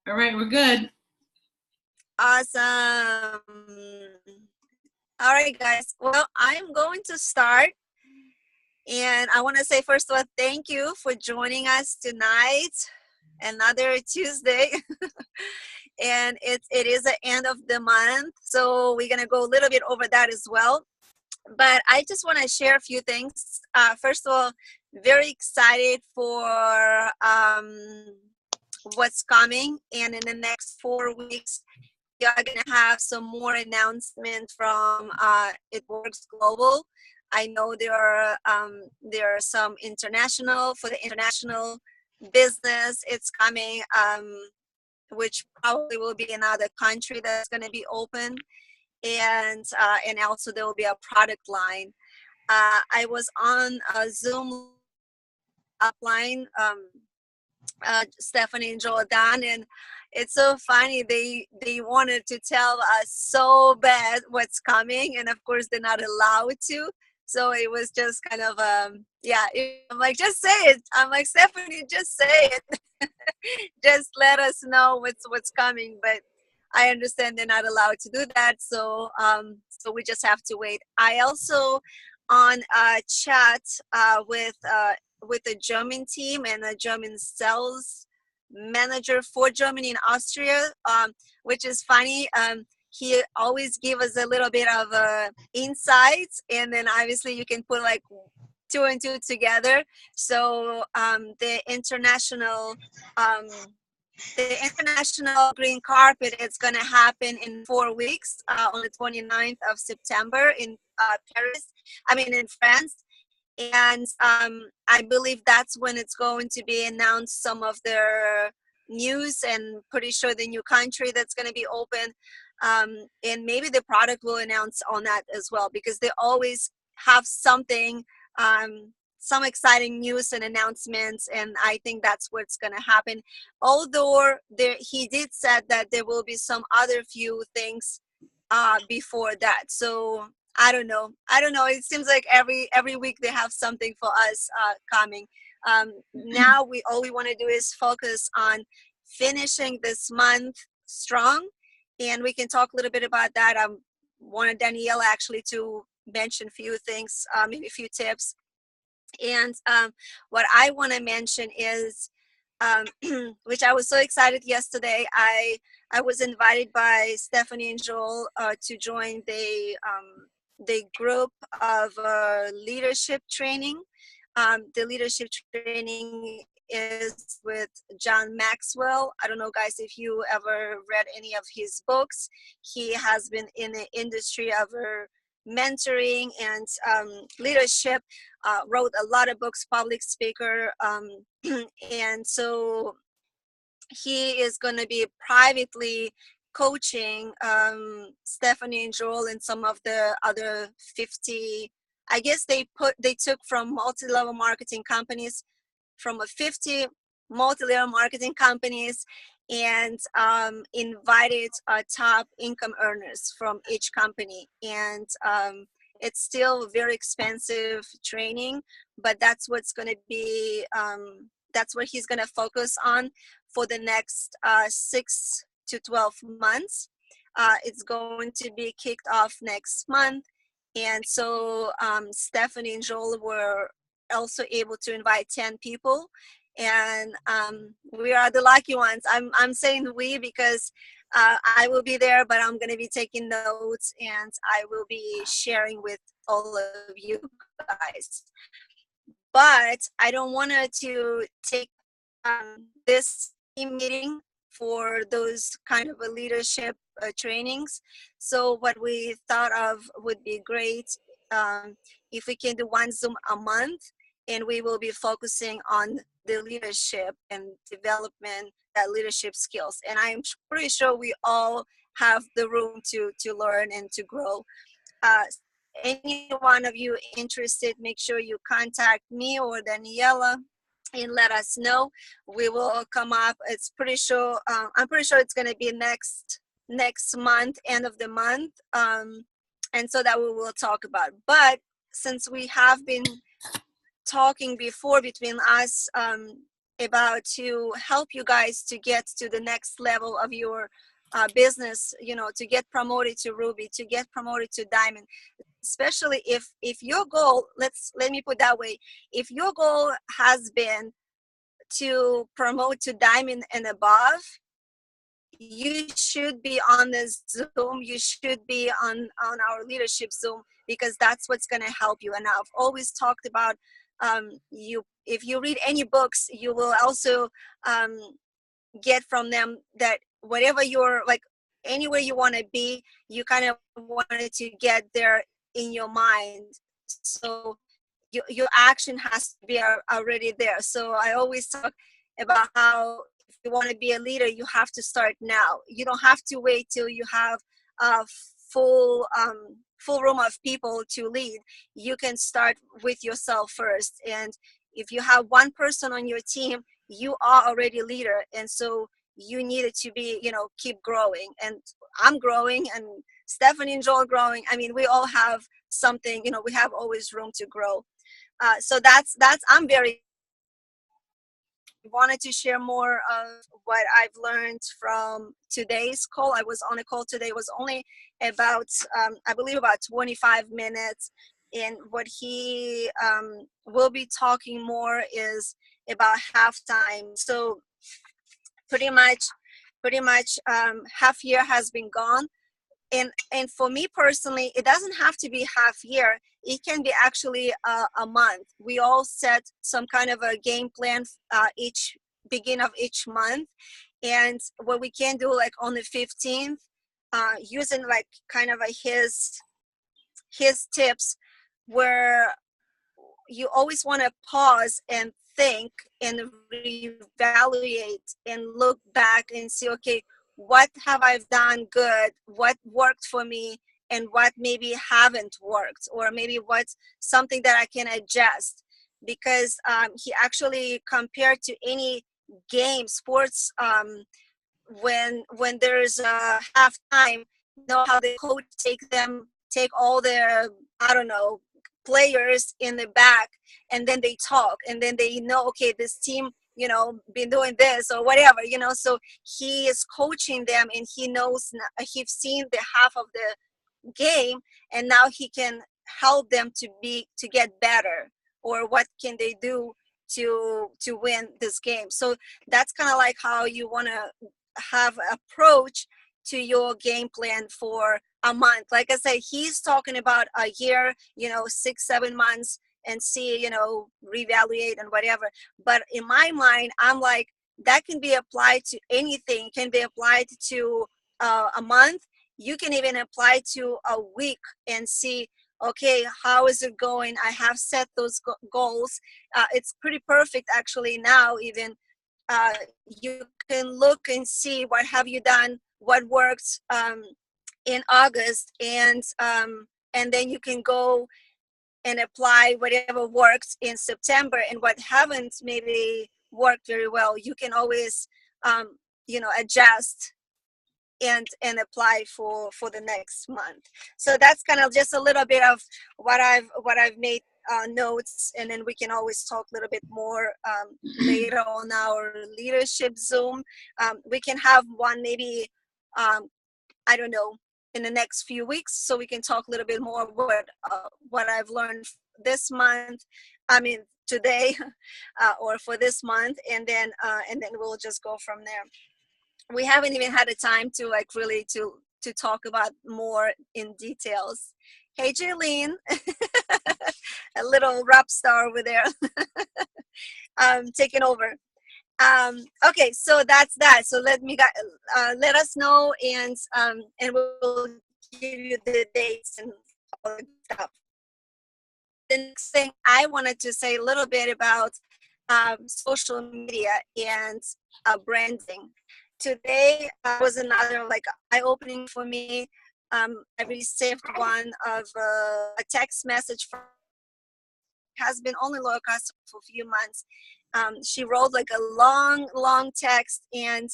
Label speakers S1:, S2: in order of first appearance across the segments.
S1: All right, we're good.
S2: Awesome. All right, guys. Well, I'm going to start. And I want to say, first of all, thank you for joining us tonight. Another Tuesday. And it is the end of the month. So we're going to go a little bit over that as well. But I just want to share a few things. First of all, very excited for what's coming. And in the next 4 weeks, we are going to have some more announcements from It Works Global. I know there are some international for the international business. It's coming, which probably will be another country that's going to be open, and also there will be a product line. I was on a Zoom upline, Stephanie and Jordan, and it's so funny. They wanted to tell us so bad what's coming, and of course they're not allowed to. So it was just kind of yeah. I'm like, just say it. I'm like, Stephanie, just say it. Just let us know what's coming. But I understand they're not allowed to do that. So we just have to wait. I also on a chat with a German team and a German sales manager for Germany and Austria, which is funny. He always give us a little bit of insights, and then obviously you can put like two and two together. So um, the international green carpet is going to happen in 4 weeks on the 29th of September in Paris. I mean in France, and I believe that's when it's going to be announced some of their news, and pretty sure the new country that's going to be open, and maybe the product will announce on that as well, because they always have something, some exciting news and announcements, and I think that's what's going to happen. Although he did said that there will be some other few things before that. So I don't know. It seems like every week they have something for us coming. Now we all we want to do is focus on finishing this month strong, and we can talk a little bit about that. I wanted Daniela actually to mention a few things, maybe a few tips. And what I want to mention is, um, which I was so excited yesterday. I was invited by Stephanie and Joel to join the group of leadership training. The leadership training is with John Maxwell. I don't know, guys, if you ever read any of his books. He has been in the industry of mentoring and leadership, wrote a lot of books, public speaker. And so he is going to be privately coaching Stephanie and Joel and some of the other 50. I guess they took from multi-level marketing companies, from a 50 multi-level marketing companies, and invited top income earners from each company. And it's still very expensive training, but that's what's going to be. That's what he's going to focus on for the next 6 to 12 months. It's going to be kicked off next month. And so Stephanie and Joel were also able to invite 10 people. And we are the lucky ones. I'm saying we because I will be there, but I'm going to be taking notes, and I will be sharing with all of you guys. But I don't want to take this team meeting for those kind of a leadership trainings. So what we thought of would be great, if we can do one Zoom a month, and we will be focusing on the leadership and development, that leadership skills. And I'm pretty sure we all have the room to learn and to grow. So any one of you interested, make sure you contact me or Daniela and let us know. We will come up. It's pretty sure. I'm pretty sure it's going to be next month, end of the month, and so that we will talk about. But since we have been talking before between us, about to help you guys to get to the next level of your business, you know, to get promoted to ruby, to get promoted to diamond, especially if your goal, let me put that way, if your goal has been to promote to diamond and above, you should be on this Zoom, you should be on our leadership Zoom, because that's what's going to help you. And I've always talked about, you, if you read any books, you will also um, get from them that whatever you're like, anywhere you want to be, you kind of wanted to get there in your mind. So your action has to be already there. So I always talk about how if you want to be a leader, you have to start now. You don't have to wait till you have a full room of people to lead. You can start with yourself first. And if you have one person on your team, you are already a leader. And so you needed to be, you know, keep growing. And I'm growing, and Stephanie and Joel growing. I mean, we all have something, you know, we have always room to grow. So that's I'm very wanted to share more of what I've learned from today's call. I was on a call today. It was only about I believe about 25 minutes, and what he will be talking more is about halftime. So pretty much half year has been gone. And for me personally, it doesn't have to be half year. It can be actually a month. We all set some kind of a game plan each beginning of each month. And what we can do, like on the 15th, using like kind of his tips, where you always want to pause and think and reevaluate and look back and see, okay, what have I done good, what worked for me, and what maybe haven't worked, or maybe what's something that I can adjust. Because he actually compared to any game sports, when there's a halftime, you know how the coach take all their, I don't know, players in the back, and then they talk, and then they know, okay, this team, you know, been doing this or whatever, you know. So he is coaching them, and he knows, he's seen the half of the game, and now he can help them to get better, or what can they do to win this game. So that's kind of like how you want to have approach to your game plan for a month. Like I said, he's talking about a year, you know, 6-7 months, and see, you know, reevaluate and whatever. But in my mind, I'm like, that can be applied to anything. Can be applied to a month. You can even apply to a week and see, okay, how is it going? I have set those goals. It's pretty perfect actually now. Even you can look and see what have you done, what worked in August, and then you can go and apply whatever works in September, and what haven't maybe worked very well, you can always you know, adjust and apply for the next month. So that's kind of just a little bit of what I've made notes, and then we can always talk a little bit more later on our leadership Zoom. We can have one maybe I don't know, in the next few weeks, so we can talk a little bit more what I've learned this month. I mean today, or for this month, and then we'll just go from there. We haven't even had a time to like really to talk about more in details. Hey Jaylene, a little rap star over there, taking over. Okay, so that's that. So let us know, and we'll give you the dates and all the stuff. The next thing I wanted to say a little bit about social media and branding. Today was another like eye-opening for me. I received one of a text message from, has been only loyal customer for a few months. She wrote like a long text, and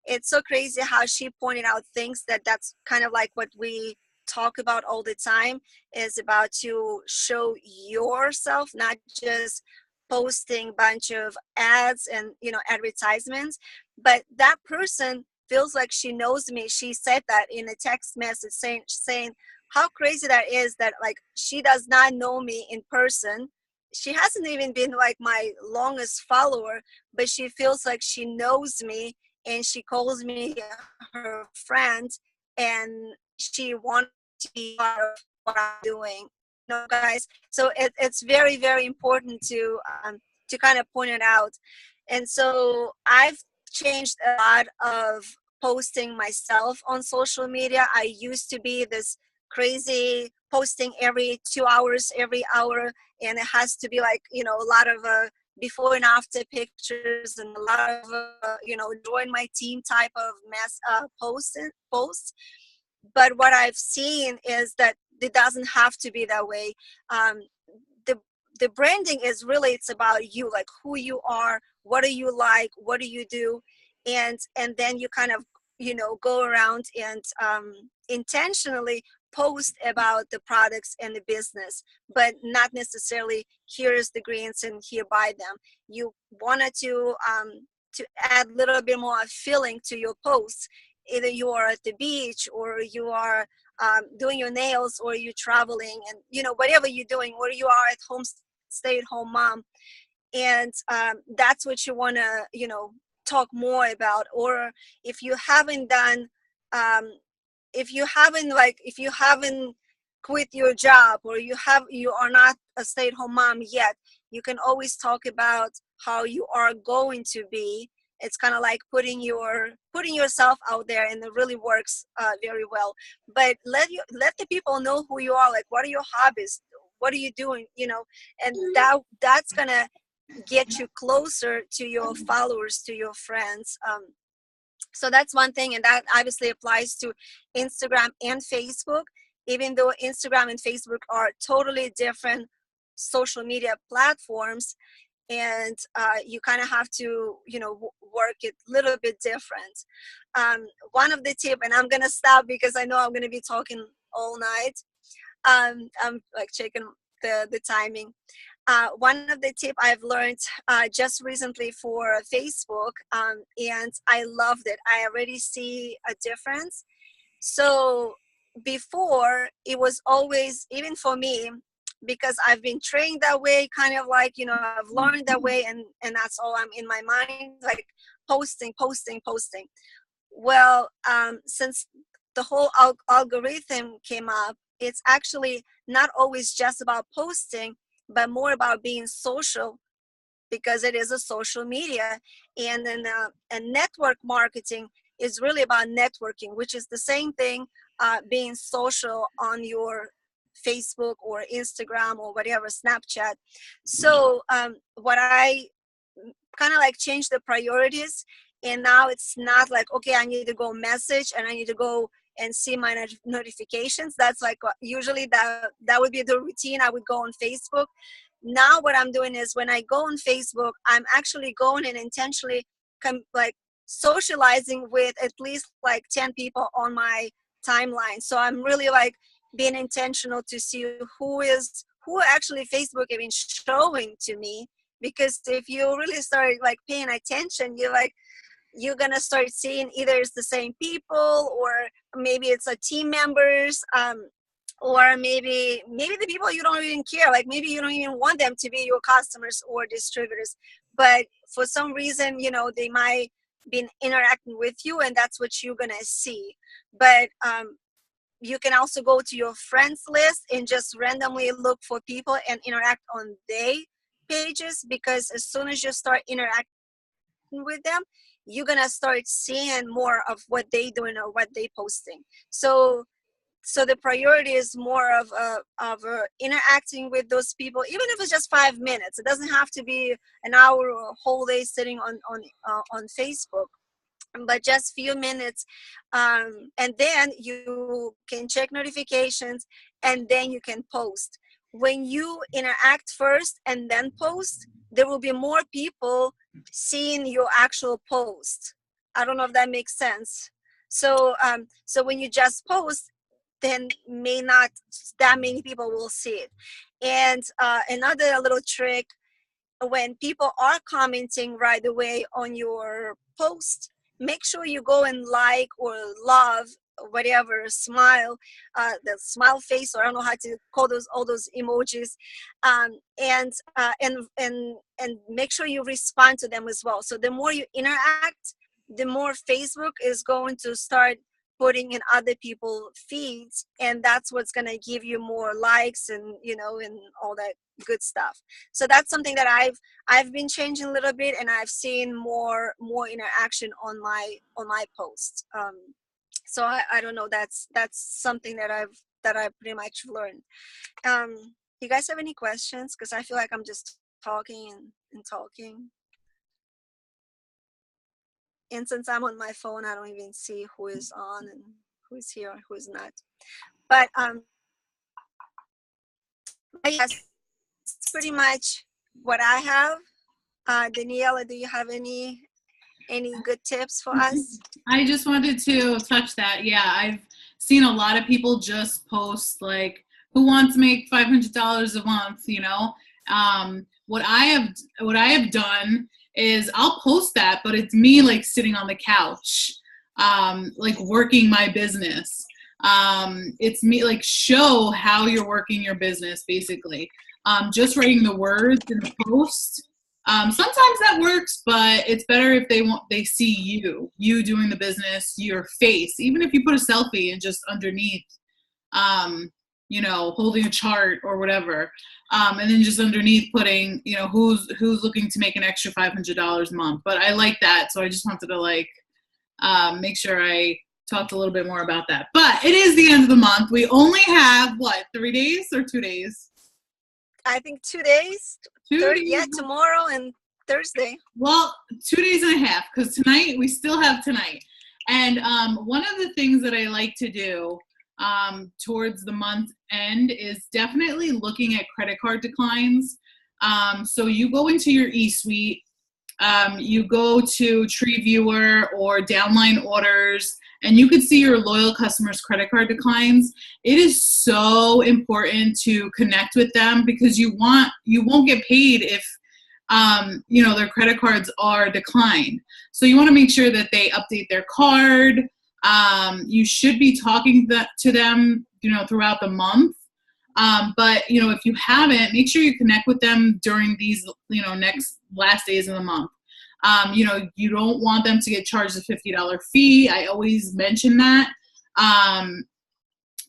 S2: it's so crazy how she pointed out things that's kind of like what we talk about all the time, is about to show yourself, not just posting bunch of ads and advertisements, but that person feels like she knows me. She said that in a text message, saying how crazy that is, that like she does not know me in person. She hasn't even been like my longest follower, but she feels like she knows me, and she calls me her friend, and she wants to be part of what I'm doing. Guys. So it's very, very important to kind of point it out. And so I've changed a lot of posting myself on social media. I used to be this crazy posting every 2 hours, every hour, and it has to be like a lot of before and after pictures and a lot of join my team type of posts. But what I've seen is that it doesn't have to be that way. um, the the branding is really, it's about you, like who you are, what do you like, what do you do, and then you kind of go around and intentionally post about the products and the business, but not necessarily here's the greens and here buy them. You wanted to add a little bit more feeling to your posts. Either you are at the beach, or you are doing your nails, or you're traveling, and whatever you're doing, or you are at home, stay-at-home mom, and that's what you want to talk more about. Or if you haven't done um, if you haven't quit your job, or you are not a stay-at-home mom yet, you can always talk about how you are going to be. It's kind of like putting yourself out there, and it really works very well. But let the people know who you are, like what are your hobbies, what are you doing, and that's gonna get you closer to your followers, to your friends. So that's one thing, and that obviously applies to Instagram and Facebook, even though Instagram and Facebook are totally different social media platforms. And you kind of have to work it a little bit different. One of the tip, and I'm gonna stop because I know I'm gonna be talking all night. I'm like checking the timing. One of the tip I've learned just recently for Facebook, and I loved it. I already see a difference. So before, it was always, even for me, because I've been trained that way, kind of like I've learned that way, and that's all I'm in my mind, like posting, posting, posting. Well, since the whole algorithm came up, it's actually not always just about posting, but more about being social, because it is a social media. And then and network marketing is really about networking, which is the same thing, being social on your Facebook or Instagram or whatever, Snapchat. So what I kind of like changed the priorities, and now it's not like, okay, I need to go message and I need to go and see my notifications. That's like usually that would be the routine. I would go on Facebook. Now what I'm doing is, when I go on Facebook, I'm actually going and intentionally like socializing with at least like 10 people on my timeline. So I'm really like being intentional to see who actually Facebook even showing to me. Because if you really start like paying attention, you're gonna start seeing either it's the same people, or maybe it's a team members, or maybe the people you don't even care, like maybe you don't even want them to be your customers or distributors, but for some reason they might be interacting with you, and that's what you're gonna see. But you can also go to your friends list and just randomly look for people and interact on their pages, because as soon as you start interacting with them, you're gonna start seeing more of what they doing or what they posting. So the priority is more of interacting with those people, even if it's just 5 minutes. It doesn't have to be an hour or a whole day sitting on Facebook, but just few minutes, and then you can check notifications, and then you can post. When you interact first and then post, there will be more people seeing your actual post. I don't know if that makes sense. So when you just post, then may not that many people will see it. And another little trick when people are commenting right away on your post, make sure you go and like or love or whatever, smile, the smile face, or I don't know how to call those, all those emojis, and make sure you respond to them as well. So the more you interact, the more Facebook is going to start putting in other people's feeds, and that's what's going to give you more likes and, you know, and all that good stuff. So that's something that I've been changing a little bit, and I've seen more interaction on my posts. So I don't know, that's something that I pretty much learned. You guys have any questions? Because I feel like I'm just talking and talking. And since I'm on my phone, I don't even see who is on and who is here, who is not. But yes, it's pretty much what I have. Daniela, do you have any good tips for us?
S1: I just wanted to touch that. Yeah, I've seen a lot of people just post like, who wants to make $500 a month, you know? What I have done is I'll post that, but it's me like sitting on the couch, like working my business. It's me, like, show how you're working your business, basically. Just writing the words in the post. Sometimes that works, but it's better if they see you doing the business, your face. Even if you put a selfie and just underneath, you know, holding a chart or whatever, and then just underneath putting, you know, who's looking to make an extra $500 a month. But I like that, so I just wanted to like make sure I talked a little bit more about that. But it is the end of the month. We only have what, 3 days or 2 days?
S2: I think 2 days.
S1: 2 days.
S2: Yeah, tomorrow and Thursday.
S1: Well, 2 days and a half, because tonight, we still have tonight. And one of the things that I like to do towards the month end is definitely looking at credit card declines. So you go into your eSuite, you go to Tree Viewer or Downline Orders, and you can see your loyal customers' credit card declines. It is so important to connect with them, because you won't get paid if you know, their credit cards are declined. So you want to make sure that they update their card. You should be talking to them, you know, throughout the month. But, you know, if you haven't, make sure you connect with them during these, you know, last days of the month. You know, you don't want them to get charged a $50 fee. I always mention that.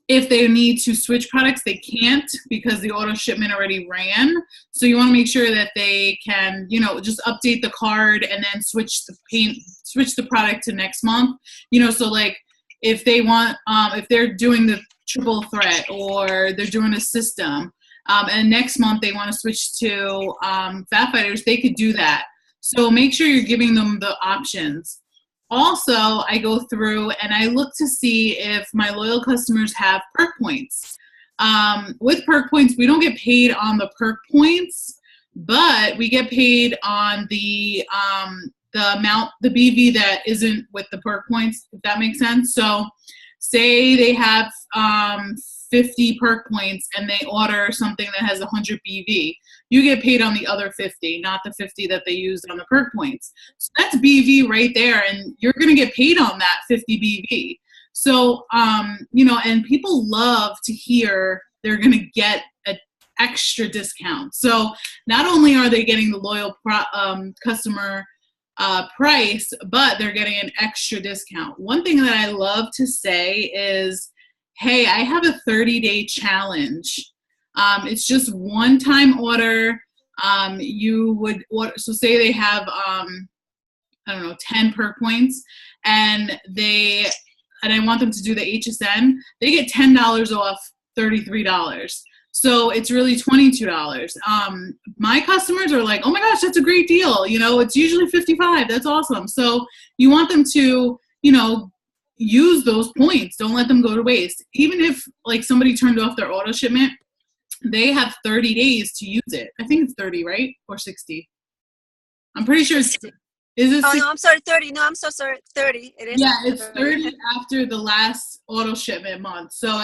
S1: If they need to switch products, they can't, because the auto shipment already ran. So you want to make sure that they can, you know, just update the card and then switch the product to next month. You know, so like if they want, if they're doing the triple threat or they're doing a system, and next month they want to switch to Fat Fighters, they could do that. So make sure you're giving them the options. Also, I go through and I look to see if my loyal customers have perk points. With perk points, we don't get paid on the perk points, but we get paid on the amount, the BV that isn't with the perk points, if that makes sense. So say they have 50 perk points and they order something that has 100 BV. You get paid on the other 50, not the 50 that they used on the perk points. So that's BV right there, and you're going to get paid on that 50 BV. So, you know, and people love to hear they're going to get an extra discount. So not only are they getting the loyal customer price, but they're getting an extra discount. One thing that I love to say is, hey, I have a 30-day challenge. It's just one-time order. You would order, so say they have, I don't know, 10 perk points, and I want them to do the HSN. They get $10 off $33. So it's really $22. My customers are like, oh my gosh, that's a great deal. You know, it's usually $55. That's awesome. So you want them to, you know, use those points. Don't let them go to waste. Even if like somebody turned off their auto shipment, they have 30 days to use it. I think it's 30, right? Or 60. I'm pretty sure it's, is it 60?
S2: Oh, no, I'm sorry, 30. No, I'm so sorry, 30. It is.
S1: Yeah, it's 30 after the last auto shipment month. So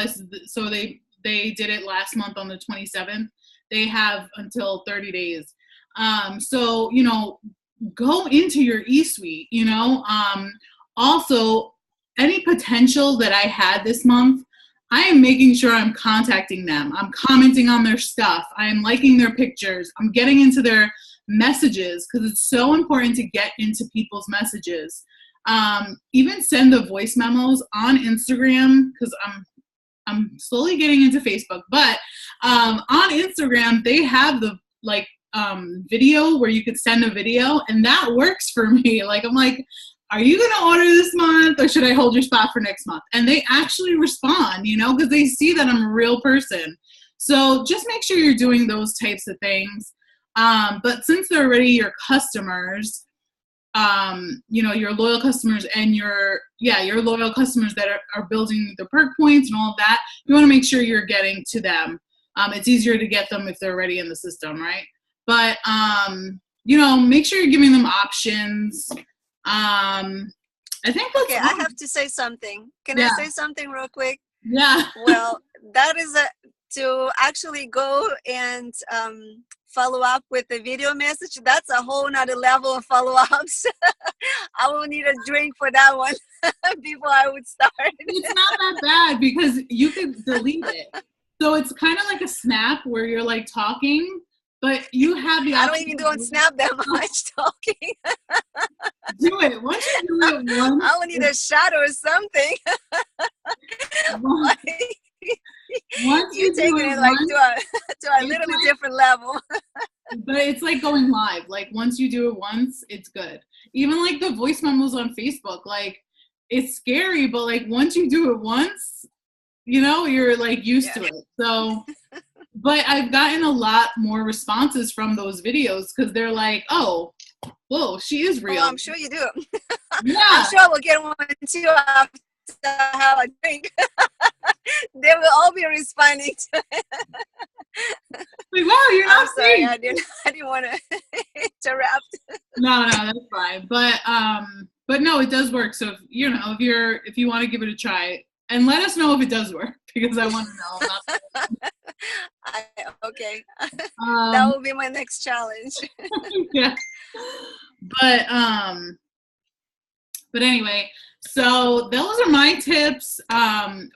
S1: they did it last month on the 27th. They have until 30 days. So, you know, go into your e-suite, you know. Also, any potential that I had this month, I am making sure I'm contacting them. I'm commenting on their stuff. I am liking their pictures. I'm getting into their messages because it's so important to get into people's messages. Even send the voice memos on Instagram because I'm slowly getting into Facebook, but on Instagram they have the like video where you could send a video, and that works for me. Like I'm like, are you gonna order this month, or should I hold your spot for next month? And they actually respond, you know, because they see that I'm a real person. So just make sure you're doing those types of things. But since they're already your customers, you know, your loyal customers and your loyal customers that are building the perk points and all of that, you want to make sure you're getting to them. It's easier to get them if they're already in the system, right? But you know, make sure you're giving them options. I think that's
S2: Okay,
S1: all.
S2: I have to say something. Can
S1: Yeah.
S2: I say something real quick?
S1: Yeah.
S2: Well, that is to actually go and follow up with a video message. That's a whole nother level of follow-ups. I will need a drink for that one before I would start.
S1: It's not that bad because you could delete it. So it's kind of like a snap where you're like talking, but you have the
S2: I
S1: option.
S2: don't even do on Snap that much talking.
S1: Do it. Once you do it once.
S2: I will need a shot or something.
S1: Once
S2: You're taking it like to a little bit different level.
S1: But it's like going live. Like once you do it once, it's good. Even like the voice memos on Facebook, like it's scary, but like once you do it once, you know, you're like used to it. So, but I've gotten a lot more responses from those videos because they're like, oh, whoa, she is real.
S2: Oh, I'm sure you do.
S1: Yeah.
S2: I'm sure we'll get one too after I have a drink. They will all be responding to it.
S1: Like, wow, you're not
S2: sorry, I didn't want to interrupt.
S1: No, that's fine. But no, it does work. So if, you know, if you want to give it a try, and let us know if it does work because I want to know.
S2: Okay, that will be my next challenge.
S1: Yeah. But anyway, so those are my tips.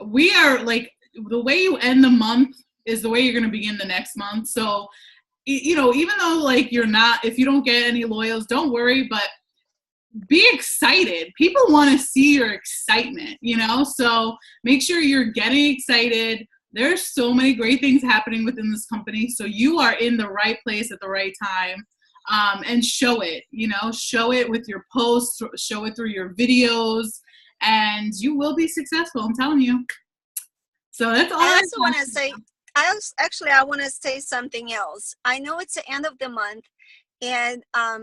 S1: We are like, the way you end the month is the way you're going to begin the next month. So, you know, even though like if you don't get any loyals, don't worry, but be excited. People want to see your excitement, you know? So make sure you're getting excited. There's so many great things happening within this company. So you are in the right place at the right time. And show it, you know, show it with your posts, show it through your videos, and you will be successful. I'm telling you. So that's all.
S2: I also want to say, I want to say something else. I know it's the end of the month, and I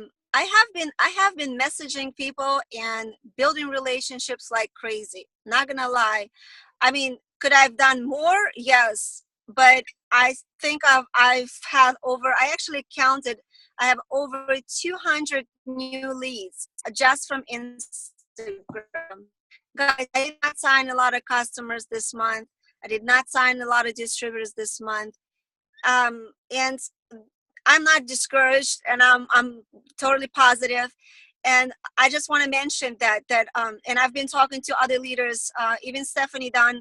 S2: have been messaging people and building relationships like crazy. Not gonna lie. I mean, could I have done more? Yes, but I think I've had I actually counted. I have over 200 new leads just from Instagram. Guys, I did not sign a lot of customers this month. I did not sign a lot of distributors this month. And I'm not discouraged, and I'm totally positive. And I just want to mention that and I've been talking to other leaders. Even Stephanie Dunn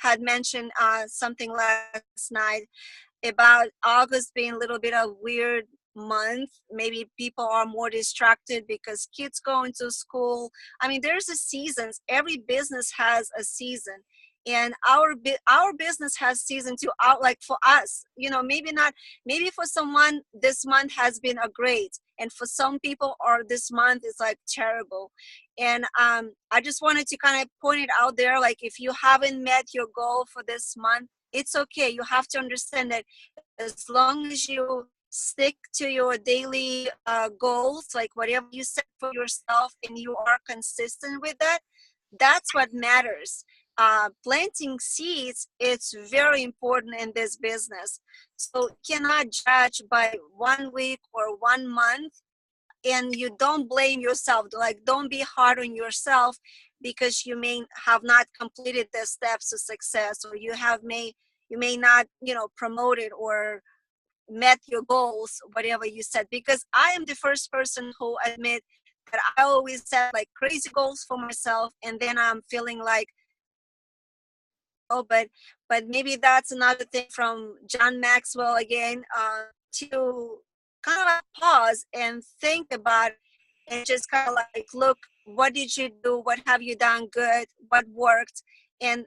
S2: had mentioned something last night about August being a little bit of weird month. Maybe people are more distracted because kids go into school. I mean, there's a seasons. Every business has a season, and our business has season too. Out, like for us, you know, maybe for someone this month has been a great, and for some people, or this month is like terrible. And I just wanted to kind of point it out there. Like, if you haven't met your goal for this month, it's okay. You have to understand that as long as you stick to your daily goals, like whatever you set for yourself, and you are consistent with that, that's what matters. Planting seeds, it's very important in this business. So you cannot judge by 1 week or 1 month, and you don't blame yourself. Like, don't be hard on yourself because you may have not completed the steps to success, or you may not, you know, promote it or met your goals, whatever you said. Because I am the first person who admit that I always set like crazy goals for myself, and then I'm feeling like, oh, but maybe that's another thing from John Maxwell again, to kind of like pause and think about it, and just kind of like look, what did you do, what have you done good, what worked, and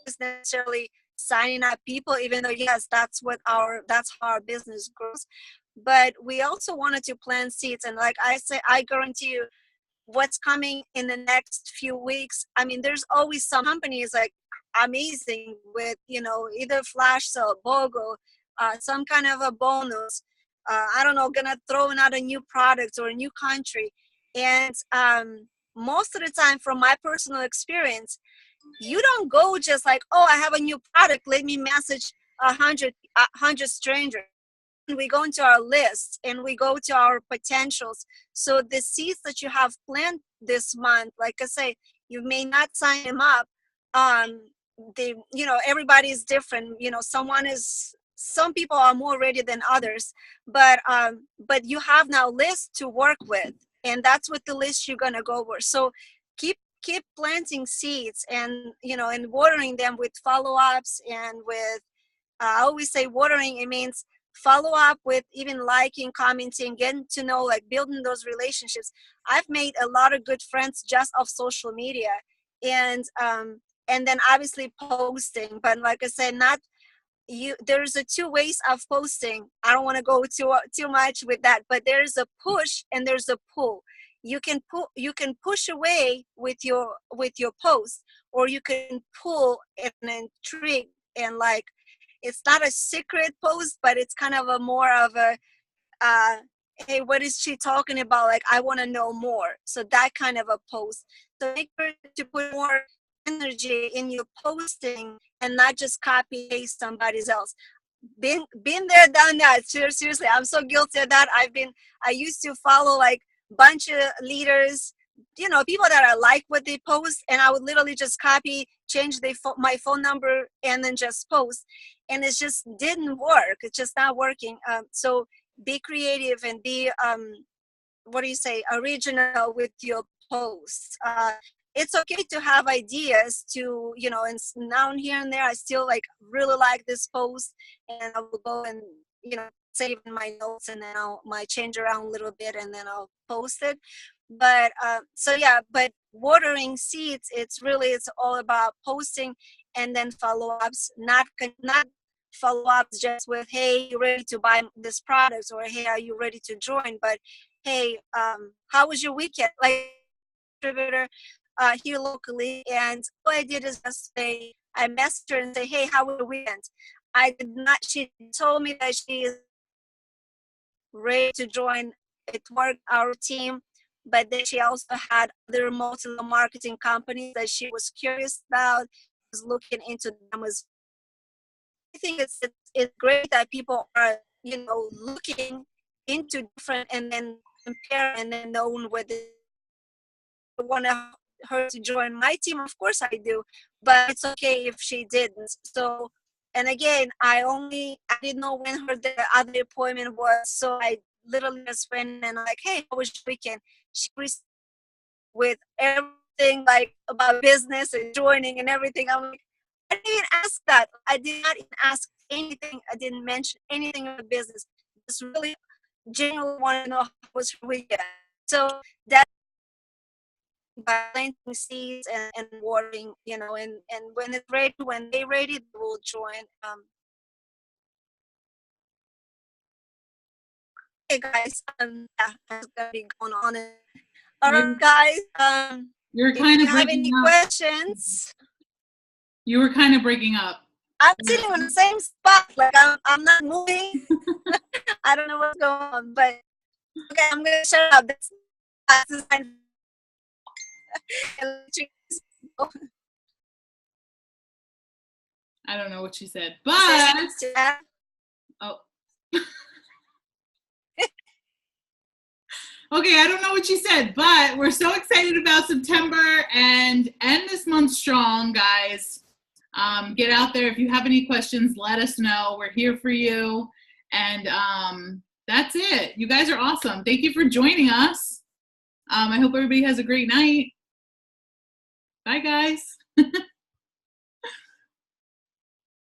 S2: just necessarily signing up people, even though yes, that's how our business grows. But we also wanted to plant seeds, and like I say, I guarantee you what's coming in the next few weeks. I mean, there's always some companies like amazing with, you know, either flash sale, BOGO, some kind of a bonus. I don't know, gonna throw out a new product or a new country. And most of the time, from my personal experience, you don't go just like, oh, I have a new product, let me message a hundred strangers. We go into our list and we go to our potentials. So the seeds that you have planted this month, like I say, you may not sign them up. They, you know, everybody is different. You know, some people are more ready than others, but you have now lists to work with, and that's what the list you're gonna go over. So keep planting seeds, and you know, and watering them with follow-ups, and with I always say watering, it means follow up with even liking, commenting, getting to know, like building those relationships. I've made a lot of good friends just off social media, and then obviously posting. But like I said, not you. There's a two ways of posting. I don't want to go too much with that, but there's a push and there's a pull. You can push away with your post, or you can pull and intrigue, and like it's not a secret post, but it's kind of a more of a uh hey, what is she talking about, like I want to know more. So that kind of a post. So make sure to put more energy in your posting and not just copy paste somebody else. Been there, done that. Seriously, I'm so guilty of that. I used to follow like bunch of leaders, you know, people that I like what they post, and I would literally just copy, change my phone number, and then just post. And it just didn't work. It's just not working. So be creative and be what do you say, original with your posts. It's okay to have ideas to, you know, and now and here and there, I still like really like this post, and I will go and, you know, save in my notes, and then I might change around a little bit, and then I'll post it. But so yeah, but watering seeds, it's all about posting, and then follow-ups, not follow-ups just with, hey, you ready to buy this product, or hey, are you ready to join, but hey, how was your weekend, like distributor here locally. And all I did is just say, I messaged her and say, hey, how was your weekend? I did not, she told me that she is ready to join it work our team, but then she also had other multi-level marketing companies that she was curious about, was looking into them as. I think it's great that people are, you know, looking into different, and then compare, and then knowing whether I want her to join my team. Of course I do, but it's okay if she didn't. So, and again, I didn't know when her the other appointment was, so I literally just went and I'm like, hey, how was your weekend? She received with everything like about business and joining and everything. I'm like, I didn't even ask that. I did not even ask anything. I didn't mention anything about business. Just really genuinely want to know how was her weekend. So that, by planting seeds and watering, you know, and when it's ready, when they're ready, they will join. Hey guys, yeah, I'm gonna be going on. All right, guys.
S1: You're
S2: If
S1: kind
S2: you
S1: of
S2: have
S1: breaking
S2: any
S1: up.
S2: questions,
S1: You were kind of breaking up.
S2: I'm sitting in the same spot. Like I'm not moving. I don't know what's going on, but okay, I'm gonna shut up. That's
S1: I don't know what she said, but oh. Okay, I don't know what she said, but we're so excited about September and end this month strong, guys. Get out there. If you have any questions, let us know. We're here for you. And that's it. You guys are awesome. Thank you for joining us. I hope everybody has a great night. Bye, guys.